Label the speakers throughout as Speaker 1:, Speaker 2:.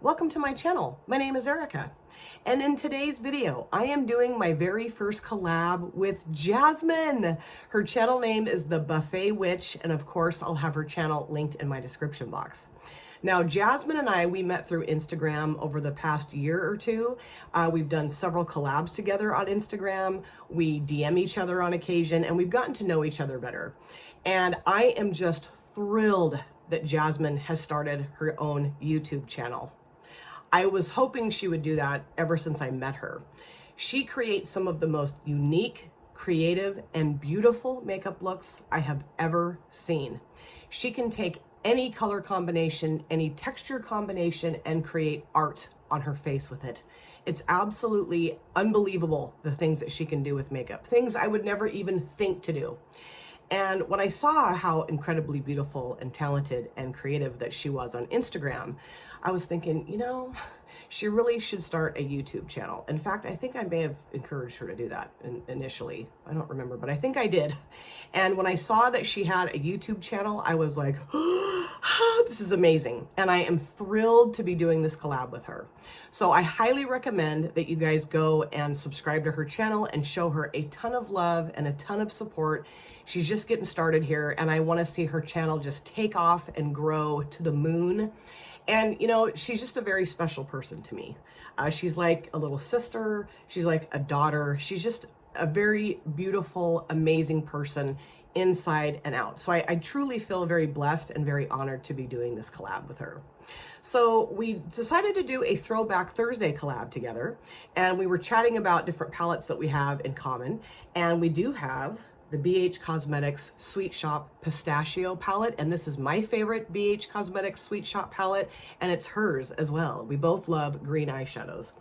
Speaker 1: Welcome to my channel. My name is Erica, and in today's video I am doing my very first collab with Jasmine. Her channel name is The Buffet Witch, and of course I'll have her channel linked in my description box. Now, Jasmine and I, we met through Instagram over the past year or two. We've done several collabs together on Instagram. We DM each other on occasion, and we've gotten to know each other better. And I am just thrilled that Jasmine has started her own YouTube channel. I was hoping she would do that ever since I met her. She creates some of the most unique, creative, and beautiful makeup looks I have ever seen. She can take any color combination, any texture combination, and create art on her face with it. It's absolutely unbelievable, the things that she can do with makeup, things I would never even think to do. And when I saw how incredibly beautiful and talented and creative that she was on Instagram, I was thinking, you know, she really should start a YouTube channel. In fact, I think I may have encouraged her to do that initially. I don't remember, but I think I did. And when I saw that she had a YouTube channel, I was like, oh, this is amazing. And I am thrilled to be doing this collab with her. So I highly recommend that you guys go and subscribe to her channel and show her a ton of love and a ton of support. She's just getting started here, and I want to see her channel just take off and grow to the moon. And, you know, she's just a very special person to me. She's like a little sister. She's like a daughter. She's just a very beautiful, amazing person inside and out. So I truly feel very blessed and very honored to be doing this collab with her. So we decided to do a Throwback Thursday collab together, and we were chatting about different palettes that we have in common. And we do have the BH Cosmetics Sweet Shoppe Pistachio palette, and this is my favorite BH Cosmetics Sweet Shoppe palette, and it's hers as well. We both love green eyeshadows,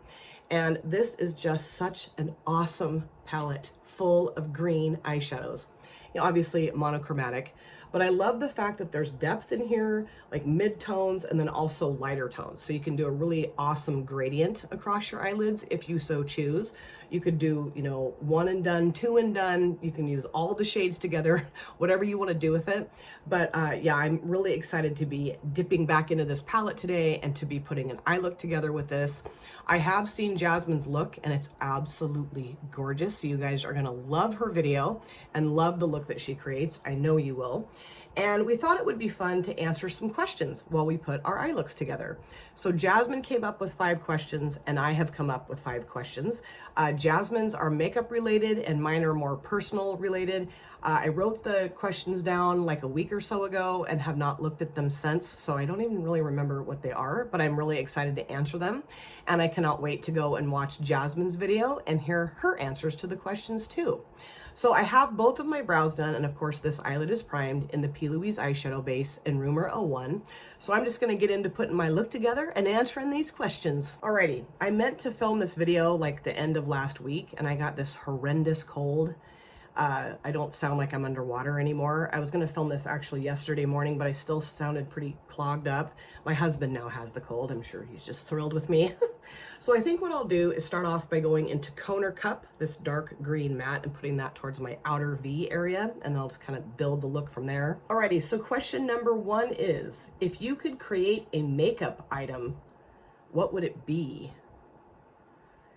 Speaker 1: and this is just such an awesome palette full of green eyeshadows. You know, obviously monochromatic, but I love the fact that there's depth in here, like mid-tones and then also lighter tones. So you can do a really awesome gradient across your eyelids if you so choose. You could do, you know, one and done, two and done. You can use all the shades together, whatever you want to do with it. But yeah, I'm really excited to be dipping back into this palette today and to be putting an eye look together with this. I have seen Jasmine's look, and it's absolutely gorgeous. So you guys are gonna love her video and love the look that she creates. I know you will. And we thought it would be fun to answer some questions while we put our eye looks together. So Jasmine came up with 5 questions, and I have come up with 5 questions. Jasmine's are makeup related, and mine are more personal related. I wrote the questions down like a week or so ago and have not looked at them since, so I don't even really remember what they are, but I'm really excited to answer them. And I cannot wait to go and watch Jasmine's video and hear her answers to the questions too. So I have both of my brows done, and of course this eyelid is primed in the P. Louise eyeshadow base in Rumor 01. So I'm just gonna get into putting my look together and answering these questions. Alrighty, I meant to film this video like the end of last week, and I got this horrendous cold. I don't sound like I'm underwater anymore. I was gonna film this actually yesterday morning, but I still sounded pretty clogged up. My husband now has the cold. I'm sure he's just thrilled with me. So I think what I'll do is start off by going into Conor Cup, this dark green matte, and putting that towards my outer V area, and then I'll just kind of build the look from there. Alrighty, so question number 1 is, if you could create a makeup item, what would it be?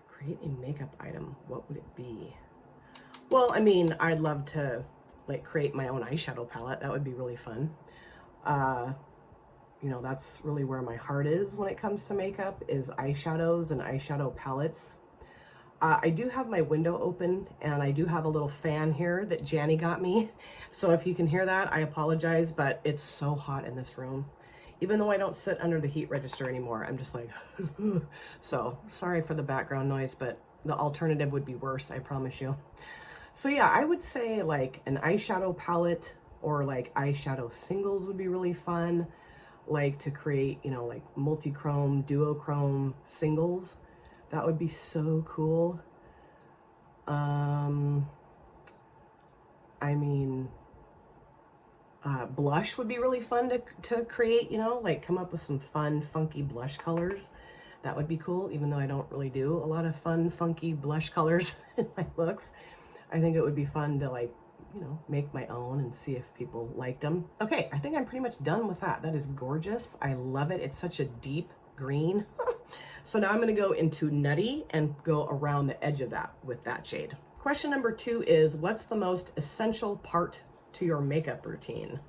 Speaker 1: Create a makeup item, what would it be? Well, I mean, I'd love to like create my own eyeshadow palette. That would be really fun. You know, that's really where my heart is when it comes to makeup, is eyeshadows and eyeshadow palettes. I do have my window open, and I do have a little fan here that Janny got me. So if you can hear that, I apologize, but it's so hot in this room. Even though I don't sit under the heat register anymore, I'm just like, so sorry for the background noise, but the alternative would be worse, I promise you. So yeah, I would say like an eyeshadow palette or like eyeshadow singles would be really fun. Like to create, you know, like multi-chrome, duochrome singles. That would be so cool. I mean, blush would be really fun to create, you know, like come up with some fun, funky blush colors. That would be cool, even though I don't really do a lot of fun, funky blush colors in my looks. I think it would be fun to like, you know, make my own and see if people liked them. Okay, I think I'm pretty much done with that. That is gorgeous. I love it. It's such a deep green. So now I'm going to go into Nutty and go around the edge of that with that shade. Question number 2 is, what's the most essential part to your makeup routine?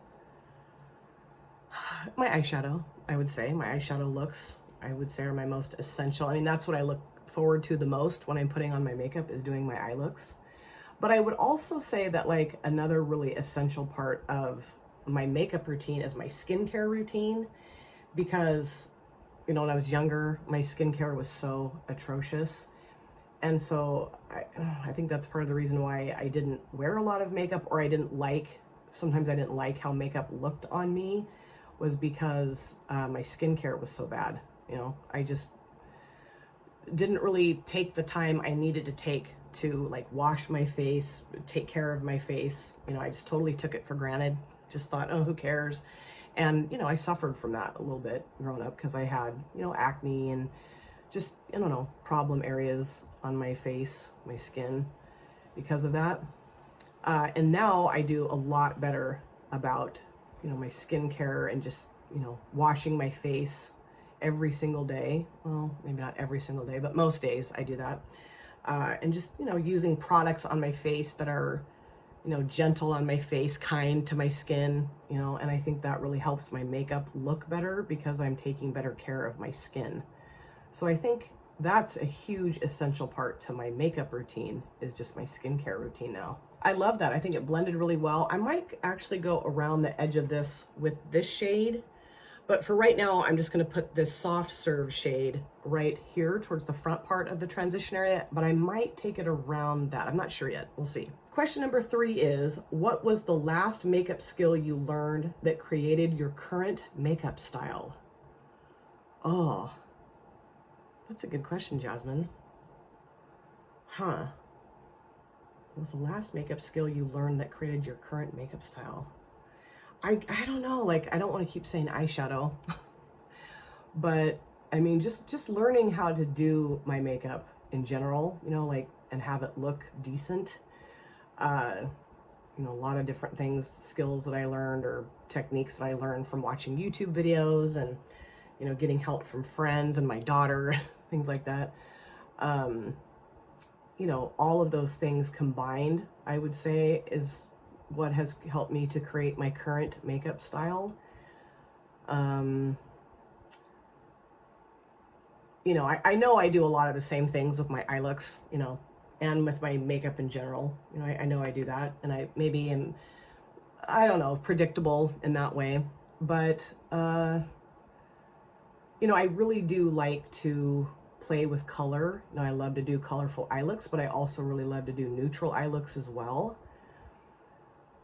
Speaker 1: My eyeshadow, I would say. My eyeshadow looks, I would say, are my most essential. I mean, that's what I look forward to the most when I'm putting on my makeup, is doing my eye looks. But I would also say that like another really essential part of my makeup routine is my skincare routine, because, you know, when I was younger, my skincare was so atrocious. And so I think that's part of the reason why I didn't wear a lot of makeup, or sometimes I didn't like how makeup looked on me, was because my skincare was so bad. You know, I just didn't really take the time I needed to take to like wash my face, take care of my face. You know, I just totally took it for granted. Just thought, oh, who cares? And, you know, I suffered from that a little bit growing up, because I had, you know, acne and just, I don't know, problem areas on my face, my skin, because of that. And now I do a lot better about, you know, my skincare and just, you know, washing my face every single day. Well, maybe not every single day, but most days I do that. And just, you know, using products on my face that are, you know, gentle on my face, kind to my skin, you know, and I think that really helps my makeup look better, because I'm taking better care of my skin. So I think that's a huge essential part to my makeup routine, is just my skincare routine now. I love that. I think it blended really well. I might actually go around the edge of this with this shade, but for right now, I'm just going to put this soft serve shade right here towards the front part of the transition area, but I might take it around that. I'm not sure yet. We'll see. Question number 3 is, what was the last makeup skill you learned that created your current makeup style? Oh, that's a good question, Jasmine. What was the last makeup skill you learned that created your current makeup style? I don't know, like, I don't want to keep saying eyeshadow, but I mean, just learning how to do my makeup in general, you know, like, and have it look decent. You know, a lot of different things, skills that I learned, or techniques that I learned from watching YouTube videos, and, you know, getting help from friends and my daughter, things like that. You know, all of those things combined, I would say, is what has helped me to create my current makeup style. You know, I know I do a lot of the same things with my eye looks, you know, and with my makeup in general. You know, I know I do that, and I maybe am, I don't know, predictable in that way. But, you know, I really do like to play with color. You know, I love to do colorful eye looks, but I also really love to do neutral eye looks as well.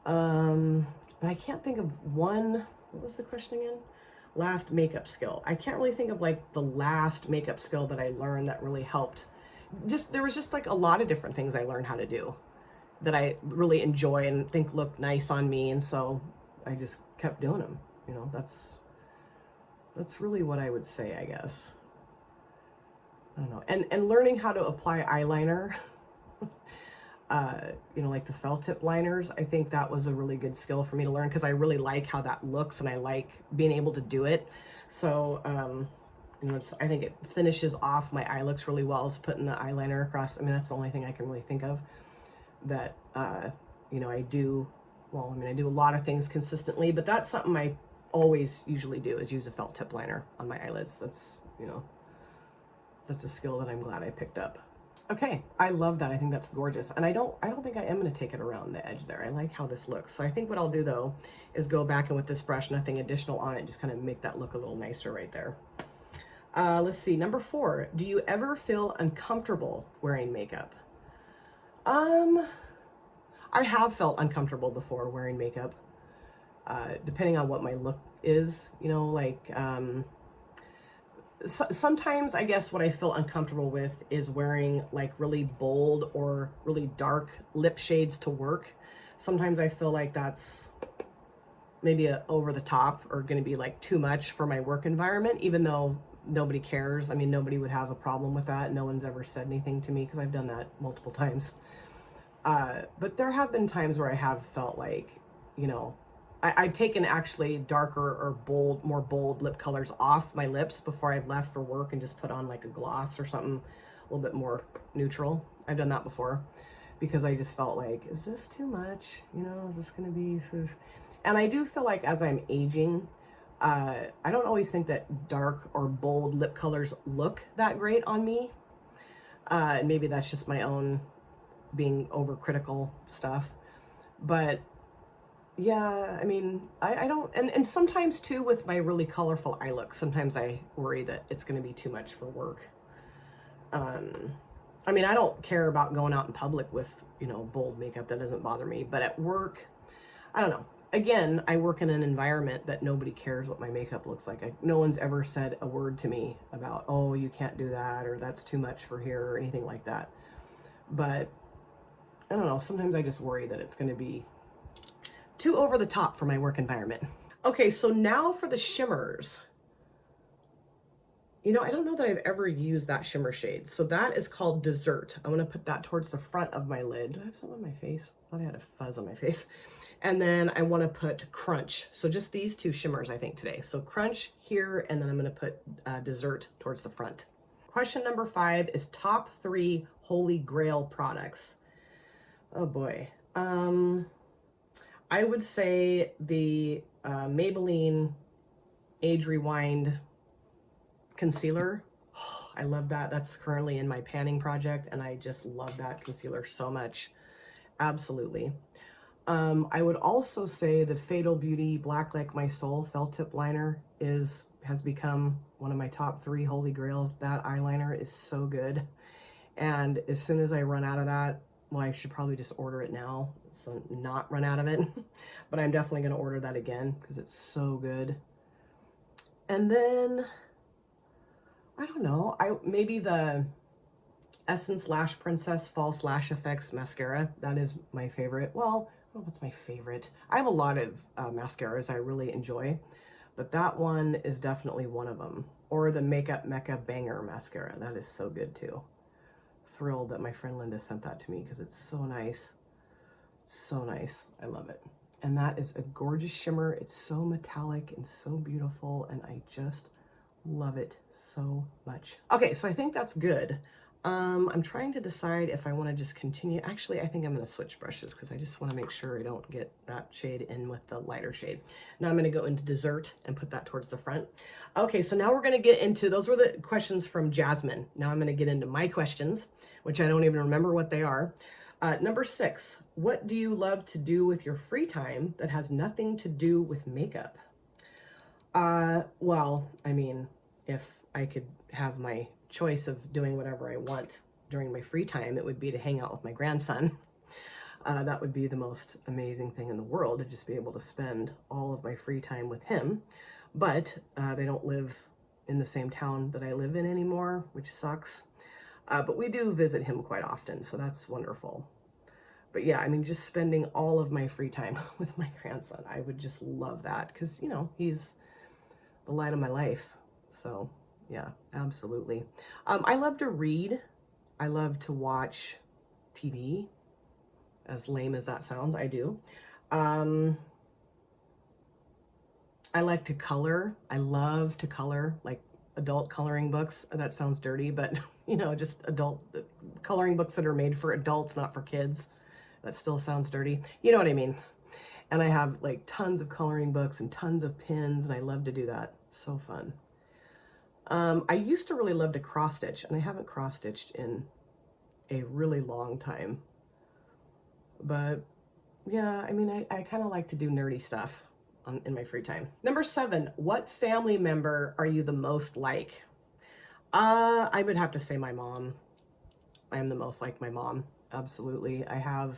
Speaker 1: But I can't think of one. What was the question again? Last makeup skill. I can't really think of like the last makeup skill that I learned that really helped. There was just like a lot of different things I learned how to do that I really enjoy and think look nice on me, and so I just kept doing them. You know, that's really what I would say, I guess. I don't know. And learning how to apply eyeliner, you know, like the felt tip liners, I think that was a really good skill for me to learn, because I really like how that looks and I like being able to do it. So, you know, I think it finishes off my eye looks really well, is putting the eyeliner across. I mean, that's the only thing I can really think of that, you know, I do. Well, I mean, I do a lot of things consistently, but that's something I always usually do, is use a felt tip liner on my eyelids. That's, you know, that's a skill that I'm glad I picked up. Okay, I love that. I think that's gorgeous. And I don't think I am going to take it around the edge there. I like how this looks. So I think what I'll do though is go back and with this brush, nothing additional on it, just kind of make that look a little nicer right there. Let's see, number 4, do you ever feel uncomfortable wearing makeup? I have felt uncomfortable before wearing makeup, depending on what my look is, you know, like, sometimes I guess what I feel uncomfortable with is wearing like really bold or really dark lip shades to work. Sometimes I feel like that's maybe over the top, or going to be like too much for my work environment, even though nobody cares. I mean, nobody would have a problem with that. No one's ever said anything to me, because I've done that multiple times. But there have been times where I have felt like, you know, I've taken actually darker or bold, more bold lip colors off my lips before I've left for work and just put on like a gloss or something a little bit more neutral. I've done that before because I just felt like, is this too much? You know, is this going to be... And I do feel like as I'm aging, I don't always think that dark or bold lip colors look that great on me. Maybe that's just my own being overcritical stuff. But yeah, I mean, I don't, and sometimes too with my really colorful eye look, sometimes I worry that it's going to be too much for work. I mean, I don't care about going out in public with, you know, bold makeup. That doesn't bother me. But at work, I don't know. Again, I work in an environment that nobody cares what my makeup looks like. No one's ever said a word to me about, oh, you can't do that, or that's too much for here, or anything like that. But I don't know. Sometimes I just worry that it's going to be too over the top for my work environment. Okay, so now for the shimmers. You know, I don't know that I've ever used that shimmer shade. So that is called Dessert. I'm going to put that towards the front of my lid. Do I have something on my face? I thought I had a fuzz on my face. And then I want to put Crunch. So just these two shimmers, I think, today. So Crunch here, and then I'm going to put Dessert towards the front. Question number 5 is top 3 Holy Grail products. Oh boy. I would say the Maybelline Age Rewind concealer. Oh, I love that. That's currently in my panning project, and I just love that concealer so much. Absolutely. I would also say the Fatal Beauty Black Like My Soul felt tip liner has become one of my top 3 holy grails. That eyeliner is so good. And as soon as I run out of that, well, I should probably just order it now, so not run out of it. But I'm definitely going to order that again because it's so good. And then, I don't know, maybe the Essence Lash Princess False Lash Effects Mascara. That is my favorite. Well, I don't know what's my favorite. I have a lot of mascaras I really enjoy, but that one is definitely one of them. Or the Makeup Mecca Banger Mascara. That is so good too. Thrilled that my friend Linda sent that to me because it's so nice. So nice. I love it. And that is a gorgeous shimmer. It's so metallic and so beautiful, and I just love it so much. Okay, so I think that's good. I'm trying to decide if I want to just continue. Actually, I think I'm going to switch brushes because I just want to make sure I don't get that shade in with the lighter shade. Now I'm going to go into Dessert and put that towards the front. Okay, so now we're going to get into, those were the questions from Jasmine. Now I'm going to get into my questions, which I don't even remember what they are. Number 6, what do you love to do with your free time that has nothing to do with makeup? Well, I mean, if I could have my choice of doing whatever I want during my free time, it would be to hang out with my grandson. That would be the most amazing thing in the world, to just be able to spend all of my free time with him. But they don't live in the same town that I live in anymore, which sucks. But we do visit him quite often, so that's wonderful. But yeah, I mean, just spending all of my free time with my grandson, I would just love that because, you know, he's the light of my life. So yeah, absolutely. I love to read. I love to watch TV. As lame as that sounds, I do. I like to color. I love to color, like adult coloring books. That sounds dirty, but you know, just adult coloring books that are made for adults, not for kids. That still sounds dirty. You know what I mean? And I have like tons of coloring books and tons of pins, and I love to do that. So fun. I used to really love to cross stitch, and I haven't cross stitched in a really long time. But yeah, I mean, I kind of like to do nerdy stuff in my free time. Number 7, what family member are you the most like? I would have to say my mom. I am the most like my mom. Absolutely. I have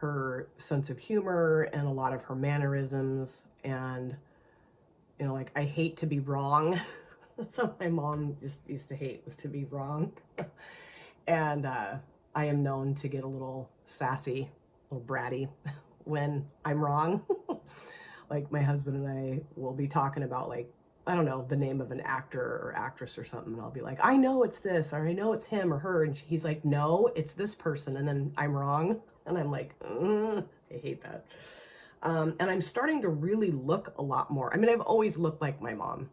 Speaker 1: her sense of humor and a lot of her mannerisms, and you know, like, I hate to be wrong. That's what my mom just used to hate, was to be wrong. And I am known to get a little sassy, a little bratty when I'm wrong. Like, my husband and I will be talking about, like, I don't know, the name of an actor or actress or something, and I'll be like, I know it's this, or I know it's him or her, and he's like, no, it's this person, and then I'm wrong, and I'm like, I hate that. And I'm starting to really look a lot more. I mean, I've always looked like my mom,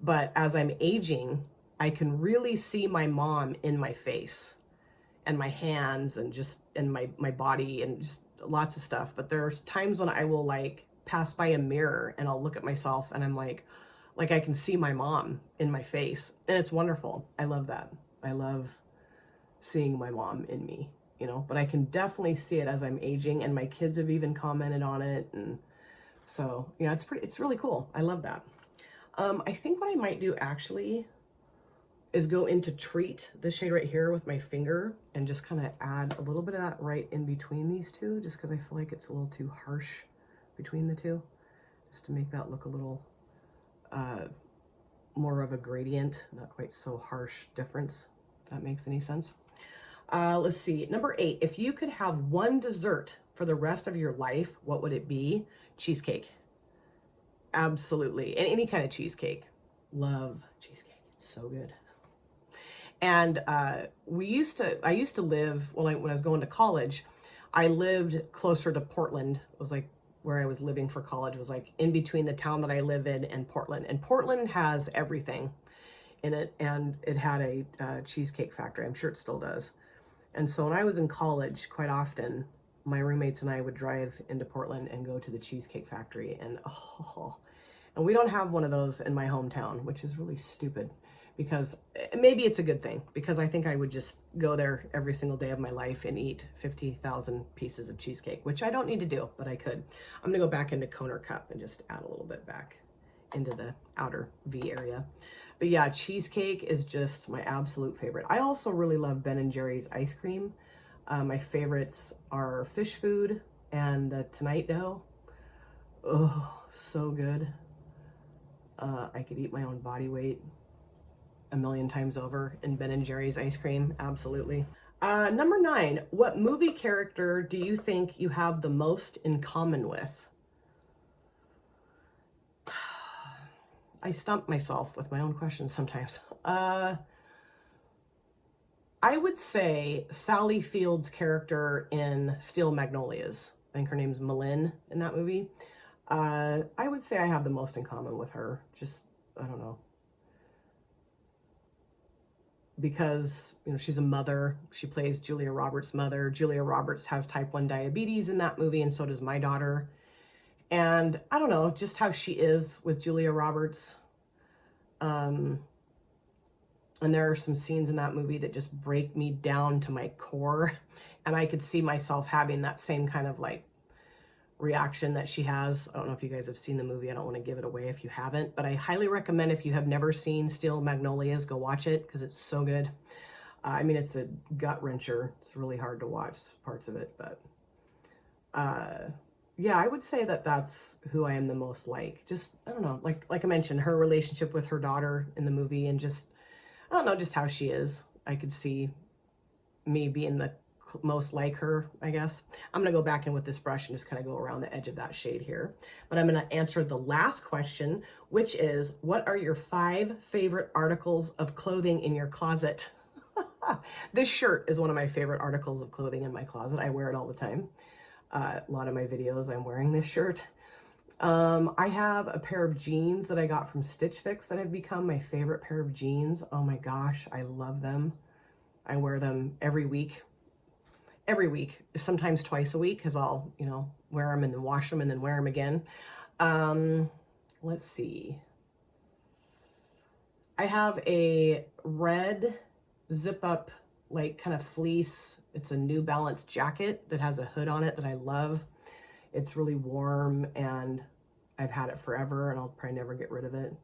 Speaker 1: but as I'm aging, I can really see my mom in my face and my hands and just in my body and just lots of stuff. But there's times when I will like pass by a mirror and I'll look at myself and I'm like I can see my mom in my face, and it's wonderful. I love that. I love seeing my mom in me, you know, but I can definitely see it as I'm aging, and my kids have even commented on it. And so, yeah, it's really cool. I love that. I think what I might do actually is go into Treat, this shade right here, with my finger and just kind of add a little bit of that right in between these two, just because I feel like it's a little too harsh between the two, just to make that look a little more of a gradient, not quite so harsh difference, if that makes any sense. Let's see, number 8, if you could have one dessert for the rest of your life, what would it be? Cheesecake. Absolutely. And any kind of cheesecake. Love cheesecake. It's so good. And I used to live, when I was going to college, I lived closer to Portland. It was like where I was living for college, was like in between the town that I live in and Portland. And Portland has everything in it, and it had a cheesecake factory. I'm sure it still does. And so when I was in college, quite often, my roommates and I would drive into Portland and go to the cheesecake factory. And and we don't have one of those in my hometown, which is really stupid, because maybe it's a good thing, because I think I would just go there every single day of my life and eat 50,000 pieces of cheesecake, which I don't need to do, but I could. I'm gonna go back into Coner Cup and just add a little bit back into the outer V area. But yeah, cheesecake is just my absolute favorite. I also really love Ben & Jerry's ice cream. My favorites are Fish Food and the Tonight Dough. Oh, so good. I could eat my own body weight a million times over in Ben & Jerry's ice cream. Absolutely. Number 9, what movie character do you think you have the most in common with? I stump myself with my own questions sometimes. I would say Sally Field's character in Steel Magnolias. I think her name's Malin in that movie. I would say I have the most in common with her. Just, I don't know. Because, you know, she's a mother. She plays Julia Roberts' mother. Julia Roberts has type 1 diabetes in that movie, and so does my daughter. And I don't know, just how she is with Julia Roberts. And there are some scenes in that movie that just break me down to my core. And I could see myself having that same kind of like reaction that she has. I don't know if you guys have seen the movie. I don't want to give it away if you haven't, but I highly recommend, if you have never seen Steel Magnolias, go watch it, because it's so good. I mean, it's a gut wrencher. It's really hard to watch parts of it, but yeah, I would say that that's who I am the most like. Just, I don't know, like I mentioned, her relationship with her daughter in the movie, and just, I don't know, just how she is. I could see me being the most like her, I guess. I'm gonna go back in with this brush and just kind of go around the edge of that shade here. But I'm gonna answer the last question, which is, what are your 5 favorite articles of clothing in your closet? This shirt is one of my favorite articles of clothing in my closet. I wear it all the time. A lot of my videos, I'm wearing this shirt. I have a pair of jeans that I got from Stitch Fix that have become my favorite pair of jeans. Oh my gosh, I love them. I wear them every week, sometimes twice a week, because I'll, you know, wear them and then wash them and then wear them again. Let's see. I have a red zip up, like kind of fleece. It's a New Balance jacket that has a hood on it that I love. It's really warm and I've had it forever and I'll probably never get rid of it.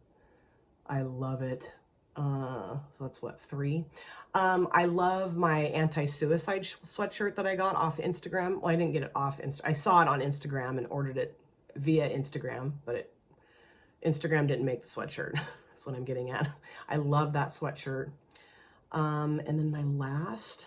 Speaker 1: I love it. So that's what, 3. I love my anti-suicide sweatshirt that I got off Instagram. Well, I didn't get it off Instagram. I saw it on Instagram and ordered it via Instagram, but Instagram didn't make the sweatshirt. That's what I'm getting at. I love that sweatshirt. And then my last,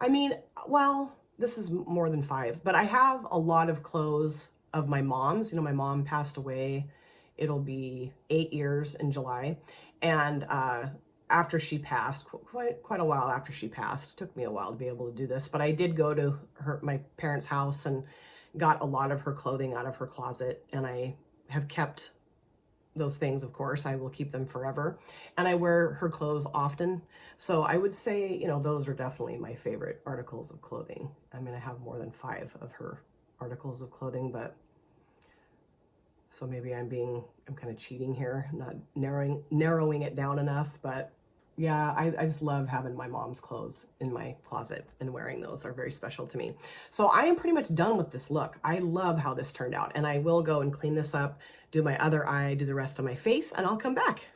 Speaker 1: I mean, well, this is more than 5, but I have a lot of clothes of my mom's. You know, my mom passed away. It'll be 8 years in July. And after she passed, quite a while after she passed. It took me a while to be able to do this, but I did go to my parents' house and got a lot of her clothing out of her closet, and I have kept those things. Of course, I will keep them forever, and I wear her clothes often. So I would say, you know, those are definitely my favorite articles of clothing. I mean, I have more than 5 of her articles of clothing, but so maybe I'm kind of cheating here, not narrowing it down enough. But yeah, I just love having my mom's clothes in my closet, and wearing those are very special to me. So I am pretty much done with this look. I love how this turned out, and I will go and clean this up, do my other eye, do the rest of my face, and I'll come back.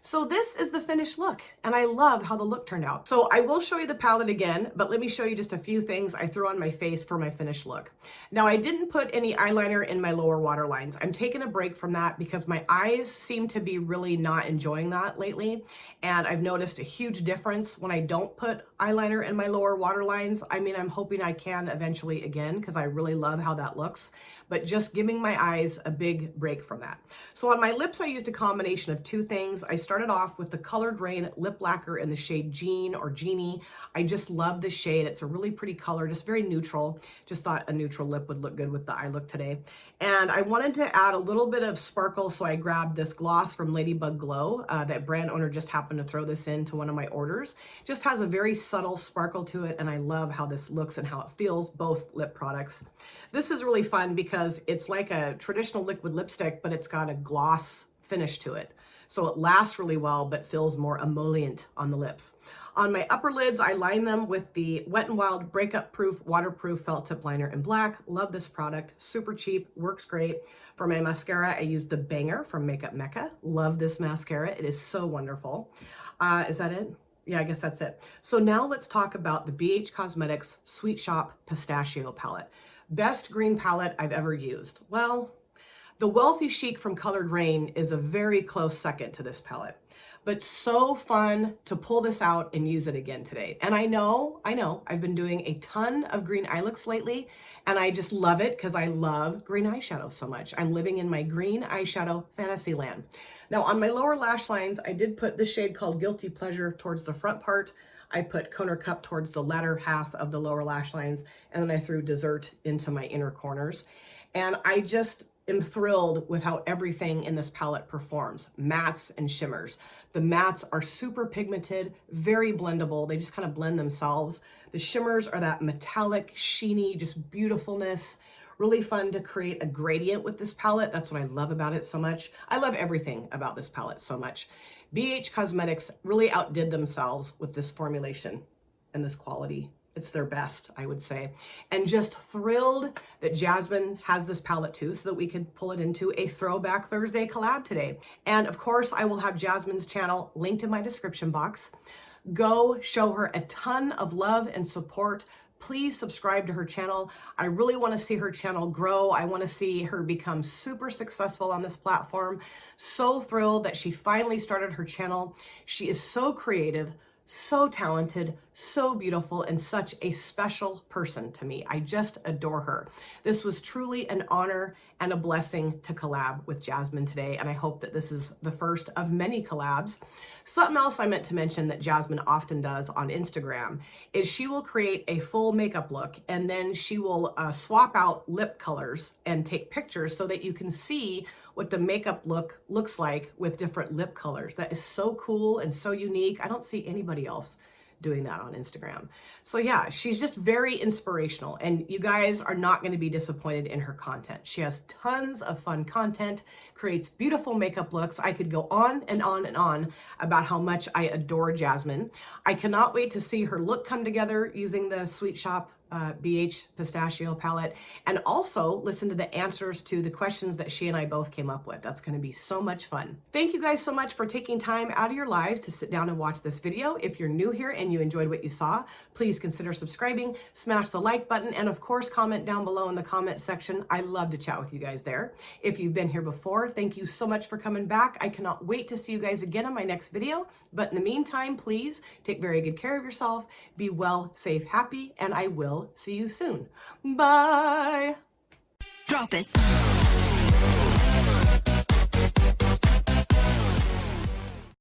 Speaker 1: So this is the finished look, and I love how the look turned out. So I will show you the palette again, but let me show you just a few things I threw on my face for my finished look. Now, I didn't put any eyeliner in my lower waterlines. I'm taking a break from that because my eyes seem to be really not enjoying that lately, and I've noticed a huge difference when I don't put eyeliner in my lower waterlines. I mean, I'm hoping I can eventually again because I really love how that looks, but just giving my eyes a big break from that. So on my lips, I used a combination of 2 things. I started off with the Colored Rain lip lacquer in the shade Jean or Genie. I just love this shade. It's a really pretty color, just very neutral. Just thought a neutral lip would look good with the eye look today. And I wanted to add a little bit of sparkle, so I grabbed this gloss from Ladybug Glow. That brand owner just happened to throw this into one of my orders. Just has a very subtle sparkle to it, and I love how this looks and how it feels, both lip products. This is really fun because it's like a traditional liquid lipstick, but it's got a gloss finish to it. So it lasts really well, but feels more emollient on the lips. On my upper lids, I line them with the Wet n Wild Breakup Proof Waterproof Felt Tip Liner in black. Love this product, super cheap, works great. For my mascara, I use the Banger from Makeup Mecca. Love this mascara, it is so wonderful. Is that it? Yeah, I guess that's it. So now let's talk about the BH Cosmetics Sweet Shoppe Pistachio palette. Best green palette I've ever used. Well, the Wealthy Chic from Colored Rain is a very close second to this palette, but so fun to pull this out and use it again today. And I know, I've been doing a ton of green eye looks lately, and I just love it because I love green eyeshadow so much. I'm living in my green eyeshadow fantasy land. Now on my lower lash lines, I did put this shade called Guilty Pleasure towards the front part. I put Conor Cup towards the latter half of the lower lash lines, and then I threw Dessert into my inner corners. And I just am thrilled with how everything in this palette performs, mattes and shimmers. The mattes are super pigmented, very blendable. They just kind of blend themselves. The shimmers are that metallic, sheeny, just beautifulness. Really fun to create a gradient with this palette. That's what I love about it so much. I love everything about this palette so much. BH Cosmetics really outdid themselves with this formulation and this quality. It's their best, I would say. And just thrilled that Jasmine has this palette too, so that we could pull it into a Throwback Thursday collab today. And of course, I will have Jasmine's channel linked in my description box. Go show her a ton of love and support. Please subscribe to her channel. I really want to see her channel grow. I want to see her become super successful on this platform. So thrilled that she finally started her channel. She is so creative, so talented, so beautiful, and such a special person to me. I just adore her. This was truly an honor and a blessing to collab with Jasmine today, and I hope that this is the first of many collabs. Something else I meant to mention that Jasmine often does on Instagram is she will create a full makeup look, and then she will swap out lip colors and take pictures so that you can see what the makeup look looks like with different lip colors. That is so cool and so unique. I don't see anybody else doing that on Instagram. So yeah, she's just very inspirational, and you guys are not going to be disappointed in her content. She has tons of fun content, creates beautiful makeup looks. I could go on and on and on about how much I adore Jasmine. I cannot wait to see her look come together using the Sweet Shoppe BH Pistachio palette, and also listen to the answers to the questions that she and I both came up with. That's going to be so much fun. Thank you guys so much for taking time out of your lives to sit down and watch this video. If you're new here and you enjoyed what you saw, please consider subscribing, smash the like button, and of course comment down below in the comment section. I love to chat with you guys there. If you've been here before, thank you so much for coming back. I cannot wait to see you guys again on my next video. But in the meantime, please take very good care of yourself, be well, safe, happy, and I will see you soon. Bye.
Speaker 2: Drop it.